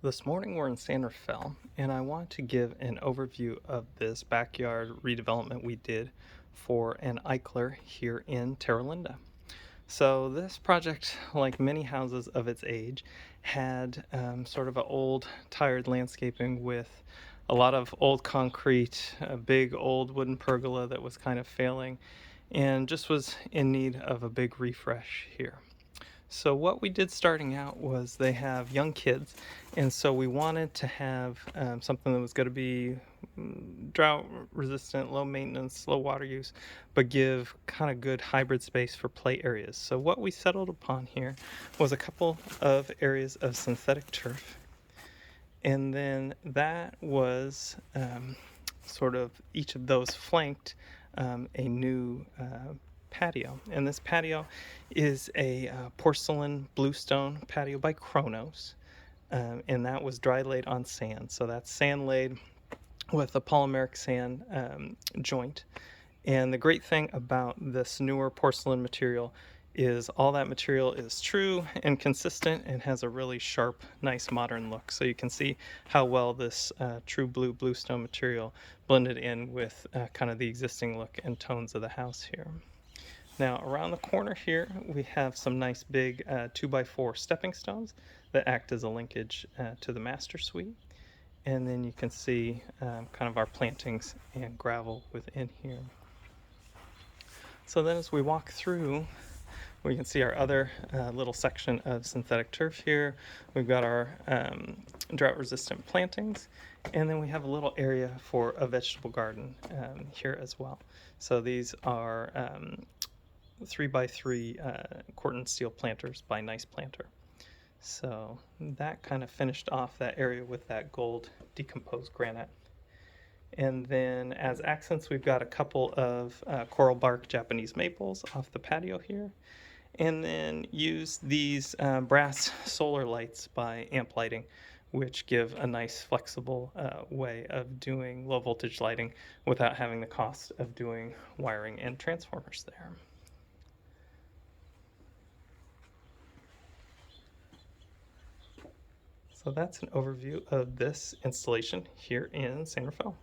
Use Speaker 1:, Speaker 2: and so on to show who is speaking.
Speaker 1: This morning we're in San Rafael, and I want to give an overview of this backyard redevelopment we did for an Eichler here in Terra Linda. So this project, like many houses of its age, had sort of an old, tired landscaping with a lot of old concrete, a big old wooden pergola that was kind of failing, and just was in need of a big refresh here. So what we did starting out was they have young kids, and so we wanted to have something that was going to be drought resistant, low maintenance, low water use, but give kind of good hybrid space for play areas. So what we settled upon here was a couple of areas of synthetic turf, and then that was sort of each of those flanked a new patio. And this patio is a porcelain bluestone patio by Kronos. And that was dry laid on sand. So that's sand laid with a polymeric sand joint. And the great thing about this newer porcelain material is all that material is true and consistent and has a really sharp, nice modern look. So you can see how well this true blue bluestone material blended in with kind of the existing look and tones of the house here. Now around the corner here we have some nice big 2x4 stepping stones that act as a linkage to the master suite. And then you can see kind of our plantings and gravel within here. So then as we walk through, we can see our other little section of synthetic turf here. We've got our drought resistant plantings, and then we have a little area for a vegetable garden here as well. So these are 3x3 Corten steel planters by Nice Planter. So that kind of finished off that area with that gold decomposed granite. And then as accents, we've got a couple of coral bark Japanese maples off the patio here. And then use these brass solar lights by Amp Lighting, which give a nice flexible way of doing low voltage lighting without having the cost of doing wiring and transformers there. So that's an overview of this installation here in San Rafael.